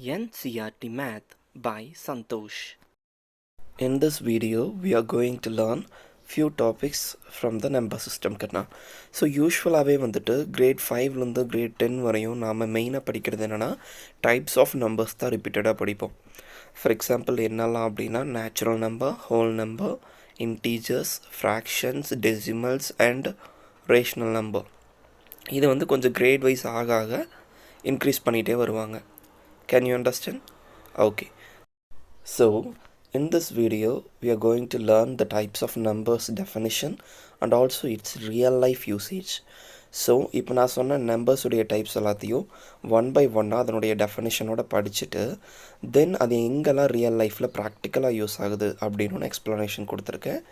Ncert Math by Santosh. In this video, we are going to learn few topics from the number system. So usually grade 5 to grade 10 வரையும் நாம மெயினா படிக்கிறது என்னன்னா types of numbers தான் ரிப்பீட்டடா படிப்போம். For example, என்னலாம் அப்படின்னா natural number, whole number, integers, fractions, decimals and rational number. இது கொஞ்சம் grade wise ஆக increase பண்ணிட்டே வருவாங்க. Can you understand? Okay. So in this video, we are going to learn the types of numbers definition and also its real life usage. So, இப்போ நான் சொன்ன numbers உடைய types எல்லாத்தையும் one by one அதனுடைய definition ஓட படிச்சிட்டு then அது எங்கெல்லாம் real lifeல practically யூஸ் ஆகுது அப்படின்னு explanation கொடுத்திருக்கேன்.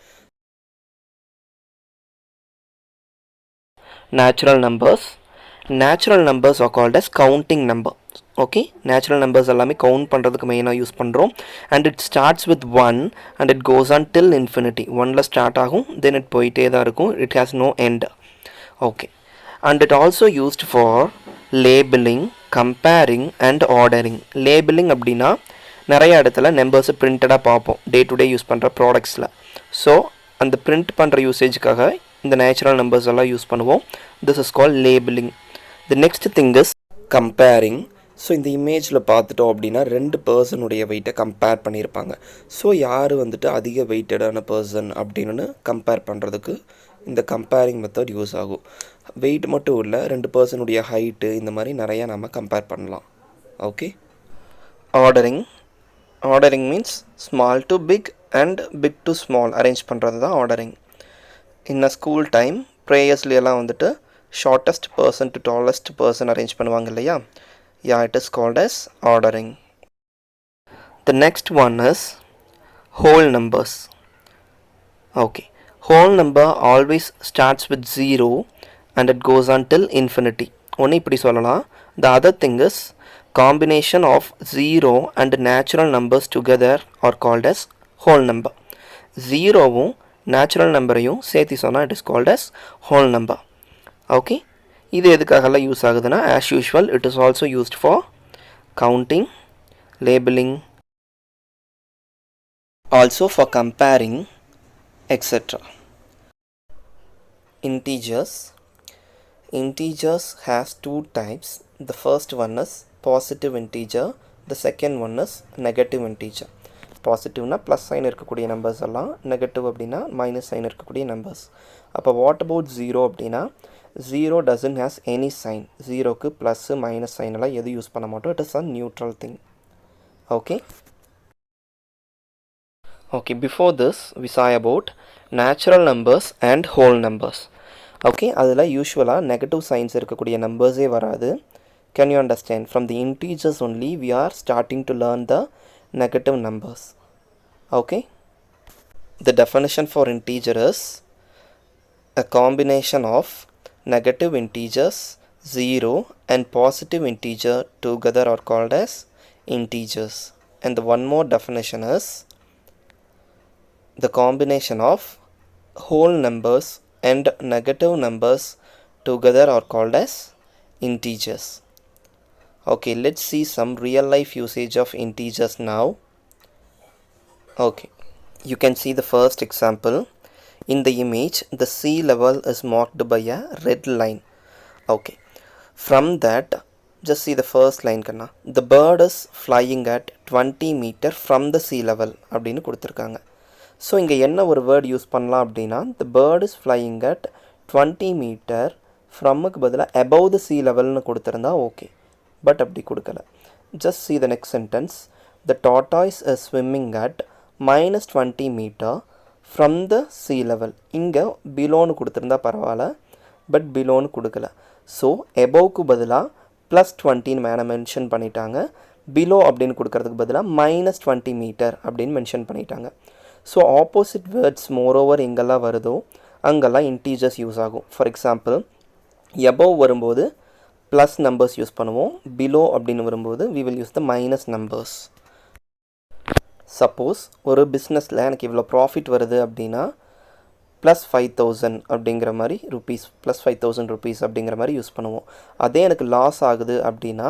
Natural numbers are called as counting number. Okay, natural numbers எல்லாமே count பண்றதுக்கு மெயினா யூஸ் பண்றோம் and it starts with 1 and it goes on till infinity. 1ல ஸ்டார்ட் ஆகும் then it போயிட்டே தான் இருக்கும். It has no end. Okay, and it also used for labeling, comparing and ordering. Labeling அப்படினா நிறைய இடத்துல நம்பர்ஸ் பிரிண்டடா பார்ப்போம் டே டு டே யூஸ் பண்ற ப்ராடக்ட்ஸ்ல. ஸோ அந்த பிரிண்ட் பண்ற யூசேஜ்க்காக இந்த நேச்சுரல் நம்பர்ஸ் எல்லாம் யூஸ் பண்ணுவோம். This is called labeling. The next thing is comparing. So இந்த இமேஜில் பார்த்துட்டோம் அப்படின்னா ரெண்டு பர்சனுடைய வெயிட்டை கம்பேர் பண்ணியிருப்பாங்க. ஸோ யார் அதிக வெயிட்டடான பர்சன் அப்படின்னு கம்பேர் பண்ணுறதுக்கு இந்த கம்பேரிங் மெத்தட் யூஸ் ஆகும். வெயிட் மட்டும் இல்லை, ரெண்டு பர்சனுடைய ஹைட்டு இந்த மாதிரி நிறையா நம்ம கம்பேர் பண்ணலாம். Okay, ordering means small to big and big to small arrange பண்ணுறது தான் ordering. In a school time ப்ரேயர்ஸ்லாம் shortest person to tallest person arrange பண்ணுவாங்க இல்லையா? Yeah, it is called as ordering. The next one is whole numbers. Okay, whole number always starts with 0 and it goes until infinity. Only இப்படி சொல்லலாம். The other thing is combination of 0 and natural numbers together are called as whole number. 0வும் natural numberையும் சேர்த்து சொன்னா it is called as whole number. Okay, இது எதுக்காகலாம் use ஆகுதுன்னா as usual it is also used for counting, labeling, also for comparing, etc. Integers has two types. The first one is positive integer, the second one is negative integer. பாசிட்டிவ்னா plus sign இருக்கக்கூடிய numbers எல்லாம், negative அப்படின்னா minus sign இருக்கக்கூடிய numbers. அப்போ what about 0 அப்படின்னா 0 doesn't has any sign. 0க்கு plus minus sign எல்லாம் எது யூஸ் பண்ண மாட்டோம். It is a neutral thing. Okay, before this we saw about natural numbers and whole numbers. Okay, அதில் யூஸ்வலாக நெகட்டிவ் சைன்ஸ் இருக்கக்கூடிய நம்பர்ஸே வராது. Can you understand? From the integers only we are starting to learn the negative numbers. Okay, the definition for integer is a combination of negative integers 0 and positive integer together are called as integers. And the one more definition is the combination of whole numbers and negative numbers together are called as integers. Okay, let's see some real life usage of integers now. Okay, you can see the first example. In the image, the sea level is marked by a red line. Okay, from that, just see the first line. The bird is flying at 20 meter from the sea level. அப்படின்னு கொடுத்துருக்காங்க. So இங்கே என்ன ஒரு word use பண்ணலாம் அப்படின்னா the bird is flying at 20 meter ஃப்ரம்முக்கு பதிலாக above the sea levelனு கொடுத்துருந்தா okay, but அப்படி கொடுக்கல. just see the next sentence. The tortoise is swimming at minus 20 meter from the sea level. இங்கே பிலோன்னு கொடுத்துருந்தா பரவாயில்ல, பட் பிலோன்னு கொடுக்கல. ஸோ எபோவ்க்கு பதிலாக ப்ளஸ் 20 மேலே மென்ஷன் பண்ணிட்டாங்க. பிலோ அப்படின்னு கொடுக்கறதுக்கு பதிலாக மைனஸ் 20 மீட்டர் அப்படின்னு மென்ஷன் பண்ணிட்டாங்க. ஸோ ஆப்போசிட் வேர்ட்ஸ் மோரோவர் எங்கெல்லாம் வருதோ அங்கெல்லாம் இன்டீஜர்ஸ் யூஸ் ஆகும். ஃபார் எக்ஸாம்பிள், எபோவ் வரும்போது ப்ளஸ் நம்பர்ஸ் யூஸ் பண்ணுவோம். பிலோ அப்படின்னு வரும்போது we will use the minus numbers. Suppose ஒரு பிஸ்னஸில் எனக்கு இவ்வளோ ப்ராஃபிட் வருது அப்படின்னா ப்ளஸ் 5000 அப்படிங்கிற மாதிரி ருபீஸ், ப்ளஸ் 5000 ருபீஸ் அப்படிங்கிற மாதிரி யூஸ் பண்ணுவோம். அதே எனக்கு லாஸ் ஆகுது அப்படின்னா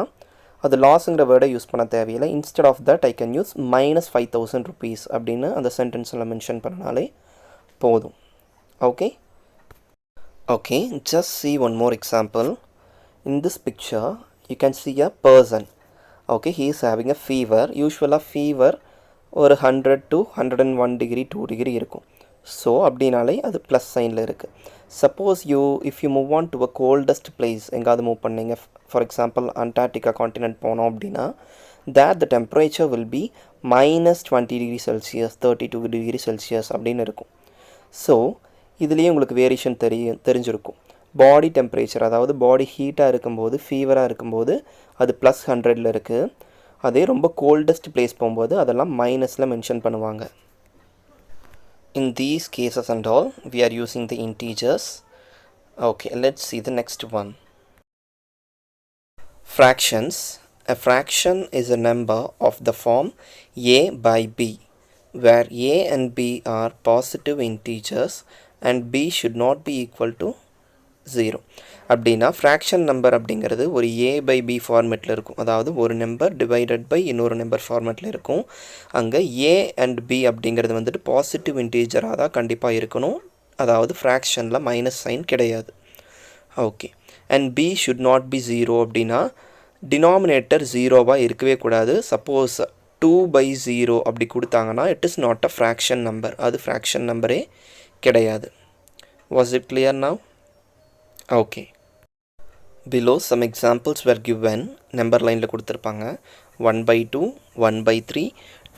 அது லாஸுங்கிற வேர்டை யூஸ் பண்ண தேவையில்லை. Instead of that I can use -5,000 rupees அப்படின்னு அந்த சென்டென்ஸில் மென்ஷன் பண்ணனாலே போதும். Okay okay, just see one more example. In this picture you can see a person. Okay, he is having a fever. Usually fever ஒரு 100 to 101 degree 2 degree இருக்கும். So அப்படின்னாலே அது plus சைனில் இருக்குது. Suppose if you move on to a coldest place, எங்காவது move பண்ணீங்க, for example Antarctica continent போனோம் அப்படின்னா there the temperature will be -20 degree Celsius 32 degree Celsius அப்படின்னு இருக்கும். ஸோ இதுலேயே உங்களுக்கு வேரியேஷன் தெரிஞ்சிருக்கும். பாடி டெம்பரேச்சர், அதாவது பாடி ஹீட்டாக இருக்கும்போது, ஃபீவராக இருக்கும்போது அது +100 இருக்குது. அதே ரொம்ப கோல்டஸ்ட் பிளேஸ் போகும்போது அதெல்லாம் மைனஸில் மென்ஷன் பண்ணுவாங்க. In these cases and all, we are using the integers. Okay, let's see the next one. Fractions. A fraction is a number of the form a by b, where a and b are positive integers and b should not be equal to 0. அப்படின்னா fraction number அப்படிங்கிறது ஒரு a by b ஃபார்மேட்டில் இருக்கும். அதாவது ஒரு number divided by இன்னொரு number ஃபார்மேட்டில் இருக்கும். அங்கே a அண்ட் b அப்படிங்கிறது வந்துட்டு பாசிட்டிவ் இன்டீஜராக தான் கண்டிப்பாக இருக்கணும். அதாவது ஃப்ராக்ஷனில் மைனஸ் சைன் கிடையாது. Okay, and b should not be 0 அப்படின்னா டினாமினேட்டர் 0வாக இருக்கவே கூடாது. சப்போஸ் 2/0 அப்படி கொடுத்தாங்கன்னா it is not a fraction number. அது ஃப்ராக்ஷன் நம்பரே கிடையாது. Was it clear now? Okay, below some examples were given. Number லைனில் கொடுத்துருப்பாங்க 1/2 1/3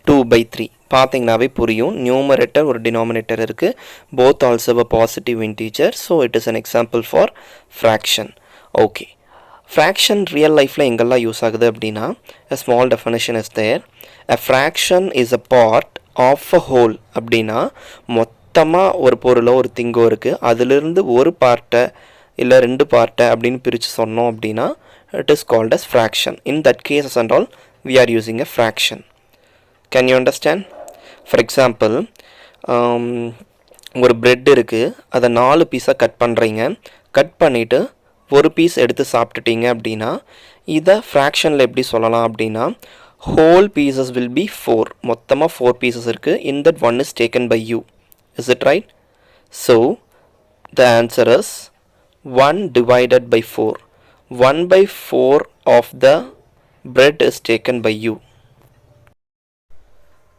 2/3. பார்த்தீங்கன்னாவே புரியும். நியூமரேட்டர் ஒரு டினாமினேட்டர் இருக்குது. Both also a positive integer, so it is an example for fraction. Okay, fraction real லைஃப்பில் எங்கெல்லாம் யூஸ் ஆகுது அப்படின்னா a small definition is there. A fraction is a part of a whole. அப்படின்னா மொத்தமாக ஒரு பொருளோ ஒரு திங்கோ இருக்குது, அதிலிருந்து ஒரு பார்ட்டை இல்லை 2 பார்ட்டை அப்படின்னு பிரித்து சொன்னோம் அப்படின்னா it is called as fraction. In that cases and all we are using a fraction. Can you understand? For example, ஒரு பிரெட் இருக்குது, அதை 4 பீஸாக கட் பண்ணுறீங்க. கட் பண்ணிவிட்டு ஒரு பீஸ் எடுத்து சாப்பிட்டுட்டீங்க அப்படின்னா இதை ஃப்ராக்ஷனில் எப்படி சொல்லலாம் அப்படின்னா ஹோல் பீசஸ் வில் பி 4. மொத்தமாக 4 பீசஸ் இருக்குது. In that one is taken by you. Is it right? So the answer is 1 divided by 4. 1/4 of the bread is taken by you.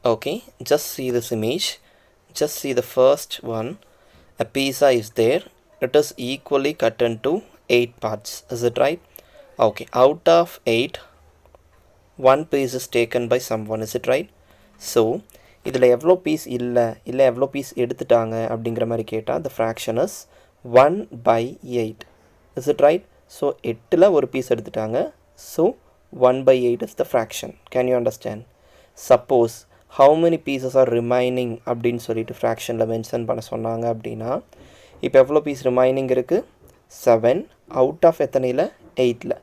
Okay, just see this image. Just see the first one. A pizza is there. It is equally cut into 8 parts. Is it right? Okay, out of 8, 1 piece is taken by someone. Is it right? So இதில் எவ்வளோ piece இல்லை எவ்வளோ piece எடுத்துட்டாங்க அப்படிங்கிற மாதிரி கேட்டால் the fraction is 1/8. Is it right? So 8ல் ஒரு piece எடுத்துட்டாங்க. So 1/8 is the fraction. Can you understand? Suppose how many pieces are remaining அப்படின்னு சொல்லிட்டு ஃப்ராக்ஷனில் மென்ஷன் பண்ண சொன்னாங்க அப்படின்னா இப்போ எவ்வளோ பீஸ் ரிமைனிங் இருக்குது? 7 out of எத்தனையில்? 8ல்.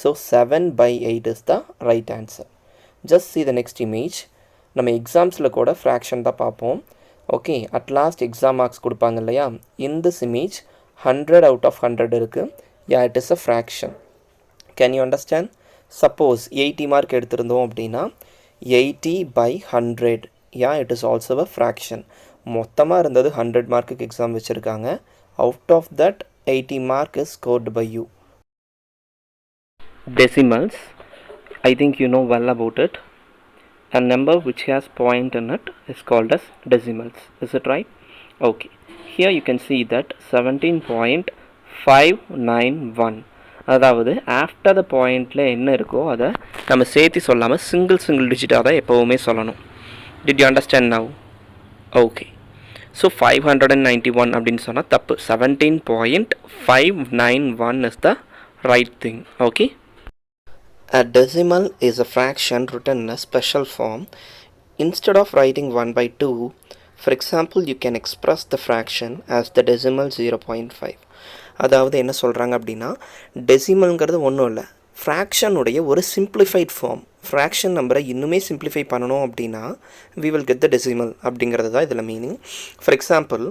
So 7/8 is the right answer. Just see the next image. நம்ம எக்ஸாம்ஸில் கூட ஃப்ராக்ஷன் தான் பார்ப்போம். Okay, at last exam marks கொடுப்பாங்க இல்லையா? In this image 100 out of 100 இருக்குது. Yeah, it is a fraction. Can you understand? Suppose 80 mark எடுத்திருந்தோம் அப்படின்னா 80/100. Yeah, it is also a fraction. மொத்தமாக இருந்தது 100 மார்க்குக்கு எக்ஸாம் வச்சுருக்காங்க. Out of that 80 mark is scored by you. Decimals. I think you know well about it. A number which has point in it is called as decimals. Is it right? Okay. Here you can see that 17.591. அதாவது after the பாயிண்டில் என்ன இருக்கோ அதை நம்ம சேர்த்து சொல்லாமல் single டிஜிட்டாக தான் எப்போவுமே சொல்லணும். Did you understand now? Okay. So 591 அப்படின்னு சொன்னால் தப்பு. 17.591 is the right thing. Okay. A decimal is a fraction written in a special form. Instead of writing 1/2, for example, you can express the fraction as the decimal 0.5. அதாவது என்ன சொல்கிறாங்க அப்படின்னா டெசிமல்ங்கிறது ஒன்றும் இல்லை, ஃப்ராக்ஷனுடைய ஒரு சிம்பிளிஃபைட் ஃபார்ம். ஃப்ராக்ஷன் நம்பரை இன்னுமே simplify பண்ணணும் அப்படின்னா we will get the decimal அப்படிங்கிறது தான் இதில் மீனிங். ஃபார் எக்ஸாம்பிள்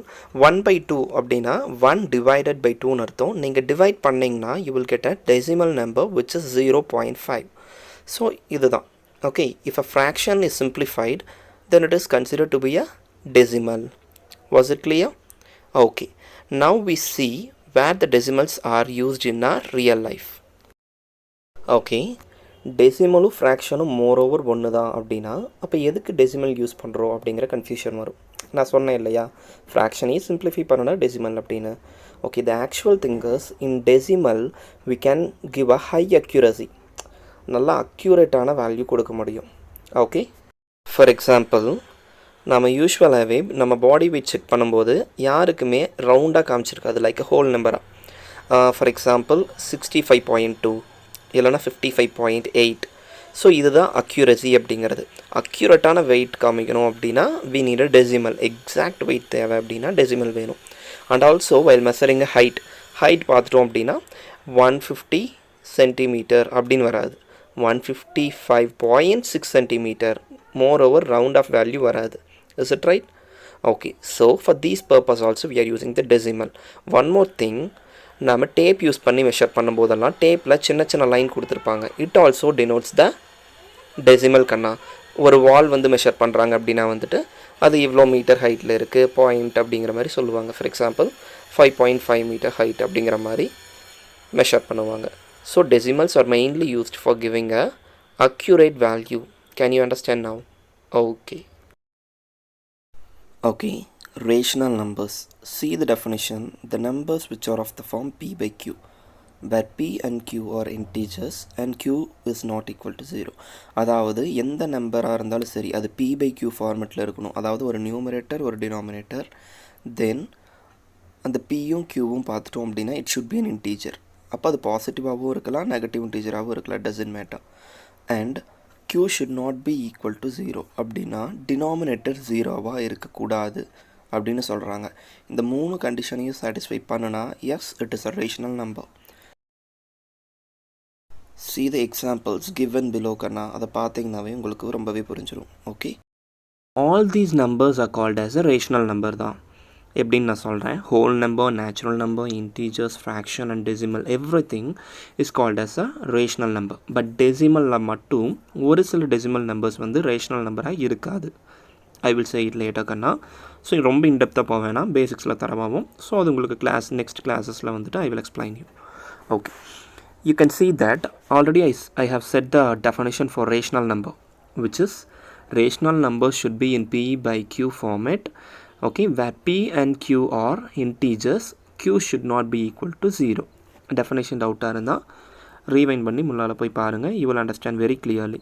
1/2 அப்படின்னா 1 divided by 2ன்னு அர்த்தம். நீங்கள் டிவைட் பண்ணிங்கன்னா you will get a decimal number which is 0.5. So இதுதான். Okay, if a fraction is simplified, then it is considered to be a decimal. Was it clear? Okay, now we see where the decimals are used in our real life. Okay, டெசிமலும் ஃப்ராக்ஷனும் moreover ஒன்று தான் அப்படின்னா அப்போ எதுக்கு decimal use பண்ணுறோம் அப்படிங்கிற confusion வரும். நான் சொன்னேன் இல்லையா, ஃப்ராக்ஷனையும் சிம்பிளிஃபை பண்ணனா டெசிமல் அப்படின்னு. Okay, the actual thinkers in decimal we can give a high accuracy, நல்லா அக்யூரேட்டான வேல்யூ கொடுக்க முடியும். ஓகே, ஃபார் எக்ஸாம்பிள் நம்ம யூஸ்வலாகவே நம்ம பாடி வெயிட் செக் பண்ணும்போது யாருக்குமே ரவுண்டாக காமிச்சிருக்காது, லைக் ஹோல் நம்பராக. ஃபார் எக்ஸாம்பிள் 65.2 இல்லைனா 55.8. ஸோ இதுதான் அக்யூரசி அப்படிங்கிறது. அக்யூரேட்டான வெயிட் காமிக்கணும் அப்படின்னா we need a decimal. Exact weight தேவை அப்படின்னா டெசிமல் வேணும். And also while measuring height பார்த்துட்டோம் அப்படின்னா 150 சென்டிமீட்டர் அப்படின்னு வராது, 155.6 centimetre. Moreover round off value வராது. Is it right? Okay, so for these purpose also we are using the decimal. One more thing, நம்ம tape use பண்ணி measure பண்ணும்போதெல்லாம் டேப்பில் சின்ன சின்ன லைன் கொடுத்துருப்பாங்க. It also denotes the decimal கண்ணா. ஒரு வால் வந்து மெஷர் பண்ணுறாங்க அப்படின்னா வந்துட்டு அது இவ்வளோ மீட்டர் ஹைட்டில் இருக்குது பாயிண்ட் அப்படிங்கிற மாதிரி சொல்லுவாங்க. ஃபார் எக்ஸாம்பிள் 5.5 மீட்டர் ஹைட் அப்படிங்கிற மாதிரி மெஷர் பண்ணுவாங்க. So decimals are mainly used for giving a accurate value. Can you understand now? Okay. Okay, rational numbers. See the definition. The numbers which are of the form p by q, where p and q are integers and q is not equal to 0. அதாவது எந்த நம்பராக இருந்தாலும் சரி அது p by q ஃபார்மெட்டில் இருக்கணும். அதாவது ஒரு numerator ஒரு டினாமினேட்டர், தென் அந்த பியும் க்யூவும் பார்த்துட்டோம் அப்படின்னா it should be an integer. அப்போ அது பாசிட்டிவாகவும் இருக்கலாம் நெகட்டிவ் இன்டீஜராகவும் இருக்கலாம், doesn't matter. And q should not be equal to 0 அப்படின்னா டினாமினேட்டர் ஜீரோவாக இருக்கக்கூடாது அப்படின்னு சொல்கிறாங்க. இந்த மூணு கண்டிஷனையும் சாட்டிஸ்ஃபை பண்ணுனா yes, it is a rational number. See the examples given below கண்ணா, அதை பார்த்தீங்கன்னாவே உங்களுக்கு ரொம்பவே புரிஞ்சிடும். Okay, all these numbers are called as a rational number தான். எப்படின்னு நான் சொல்கிறேன், whole number, natural number, integers, fraction and decimal everything is called as a rational number. But டெசிமலில் மட்டும் ஒரு சில டெசிமல் நம்பர்ஸ் வந்து ரேஷனல் நம்பராக இருக்காது. I will say it later Kanna. So ரொம்ப இன்டெப்த்தாக போக வேணாம், பேசிக்ஸில் தரவாகும். ஸோ அது உங்களுக்கு நெக்ஸ்ட் கிளாஸஸில் வந்துட்டு I will explain you. Okay, you can see that already I have said the definition for rational number, which is rational numbers should be in p by q format. Okay, where p and q are integers, q should not be equal to 0. Definition doubt இருந்தா rewind பண்ணி முன்னால போய் பாருங்க, you will understand very clearly.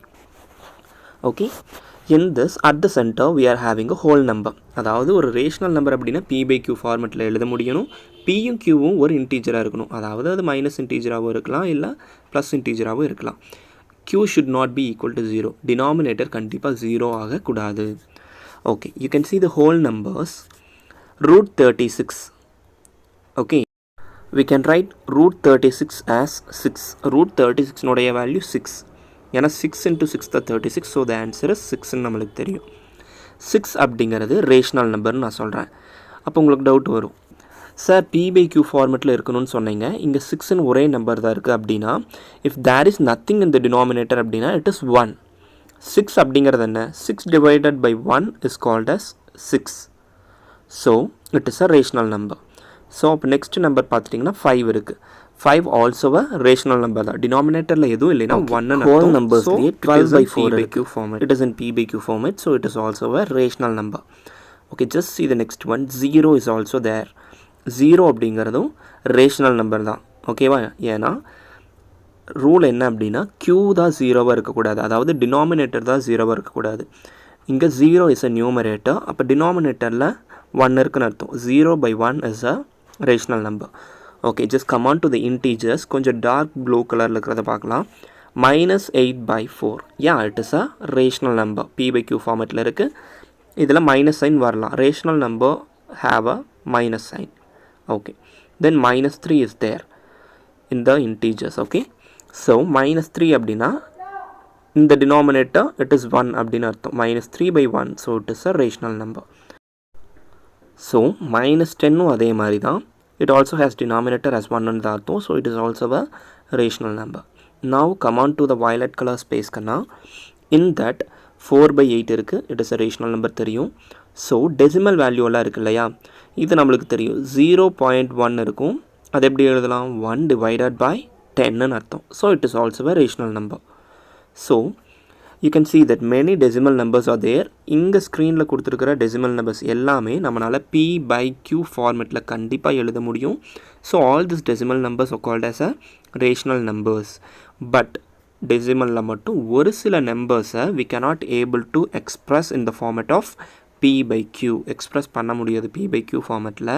Okay, in this at the center we are having a whole number. அதாவது ஒரு rational number அப்படின்னா p by q ஃபார்மெட்டில் எழுத முடியணும். பியும் க்யூவும் ஒரு இன்டீஜராக இருக்கணும். அதாவது அது மைனஸ் இன்டீஜராகவும் இருக்கலாம், இல்லை ப்ளஸ் இன்டீஜராகவும் இருக்கலாம். q should not be equal to 0. Denominator கண்டிப்பாக 0 ஆகக்கூடாது. Okay, you can see the whole numbers. root 36. ஓகே, we can write root 36 as 6. root 36 நோடைய வேல்யூ 6. ஏன்னா 6 into 6 தான் 36. ஸோ the answer is 6ன்னு நம்மளுக்கு தெரியும். 6 அப்படிங்கிறது ரேஷனல் நம்பர்னு நான் சொல்கிறேன். அப்போ உங்களுக்கு டவுட் வரும், சார் p by q ஃபார்மெட்டில் இருக்கணும்னு சொன்னீங்க, இங்கே 6ன்னு ஒரே நம்பர் தான் இருக்குது அப்படின்னா if there is nothing in the denominator அப்படின்னா இட் இஸ் 1. 6 அப்படிங்கிறது என்ன? 6 divided by 1 is called as 6. So it is a rational number. So அப்போ நெக்ஸ்ட் நம்பர் பார்த்துட்டிங்கன்னா 5 இருக்குது. 5 ஆல்சோ அ ரேஷனல் நம்பர் தான். டினாமினேட்டரில் எதுவும் இல்லைன்னா 1 whole numbers 12 by 4 by q format. It is in p by q format, so it is also a rational number. Okay, just see the next one. 0 is also there. 0 அப்படிங்கிறதும் rational number தான். ஓகேவா? ஏன்னா rule என்ன அப்படின்னா q தான் 0வாக இருக்கக்கூடாது, அதாவது denominator தான் 0வாக இருக்கக்கூடாது. இங்கே 0 இஸ் அ நியூமரேட்டர், அப்போ டினாமினேட்டரில் 1 இருக்குன்னு அர்த்தம். 0 by 1 is a rational number. Okay, just come on to the integers. கொஞ்சம் டார்க் ப்ளூ கலரில் இருக்கிறத பார்க்கலாம். -8/4. Yeah, it is a rational number. p by q ஃபார்மேட்டில் இருக்குது. இதில் மைனஸ் சைன் வரலாம். Rational number have a minus sign. Okay, then -3 is there in the integers. Okay, so -3 அப்படின்னா in the denominator it is 1 அப்படின்னு அர்த்தம். -3 by 1, so it is a rational number. So -10 அதே மாதிரி தான், it also has denominator as 1 ன்னு அர்த்தம், so it is also a rational number. now come on to the violet color space Kanna. In that 4/8 இருக்குது, it is a rational number தெரியும். So decimal வேல்யூலாம் இருக்கு இல்லையா, இது நம்மளுக்கு தெரியும் 0.1 இருக்கும். அது எப்படி எழுதலாம், 1 divided by 10ன்னு அர்த்தம். So it is also a rational number. So you can see that many decimal numbers are there. இங்கே ஸ்க்ரீனில் கொடுத்துருக்கிற decimal numbers எல்லாமே நம்மளால் p/q ஃபார்மெட்டில் கண்டிப்பாக எழுத முடியும். So all these decimal numbers are called as a rational numbers. But டெசிமலில் மட்டும் ஒரு சில நம்பர்ஸை we cannot able to express in the format of p/q. Express பண்ண முடியாது p/q ஃபார்மெட்டில்.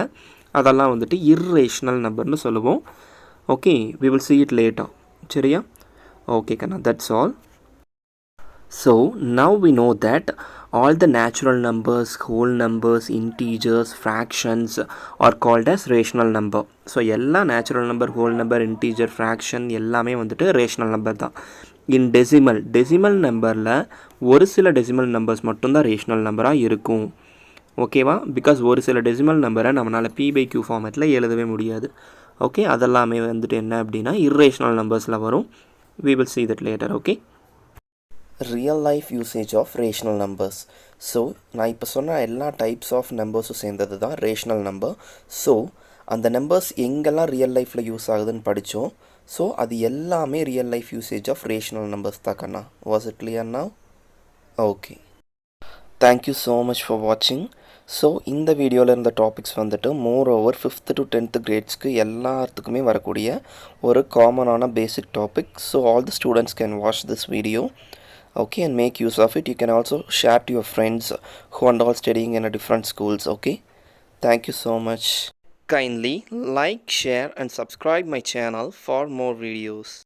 அதெல்லாம் வந்துட்டு irrational நம்பர்னு சொல்லுவோம். Okay, we will see it later. சரியா? ஓகே கண்ணா, that's all. So now we know that all the natural numbers, whole numbers, integers, fractions are called as rational number. So எல்லா natural number, whole number, integer, fraction எல்லாமே வந்துட்டு rational number தான். In decimal நம்பரில் ஒரு சில decimal numbers மட்டும்தான் rational நம்பராக இருக்கும். ஓகேவா? பிகாஸ் ஒரு சில டெசிமல் நம்பரை நம்மளால் p/q ஃபார்மேட்டில் எழுதவே முடியாது. ஓகே, அதெல்லாமே வந்துட்டு என்ன அப்படின்னா irrational நம்பர்ஸில் வரும். We will see that later. okay. Real life usage of rational numbers. So நான் இப்போ சொன்ன எல்லா டைப்ஸ் ஆஃப் நம்பர்ஸும் சேர்ந்தது தான் ரேஷனல் நம்பர். ஸோ அந்த நம்பர்ஸ் எங்கெல்லாம் ரியல் லைஃப்பில் யூஸ் ஆகுதுன்னு படித்தோம். ஸோ அது எல்லாமே real life usage of rational numbers தான் கண்ணா. Was it clear now? Okay, thank you so much for வாட்சிங். ஸோ இந்த வீடியோவில் இருந்த டாபிக்ஸ் வந்துட்டு more over 5th to 10th கிரேட்ஸ்க்கு எல்லாத்துக்குமே வரக்கூடிய ஒரு காமனான basic topic. So all the students can watch this video. Okay, and make use of it. You can also share to your friends who are all studying in a different schools. Okay, thank you so much. Kindly like, share and subscribe my channel for more videos.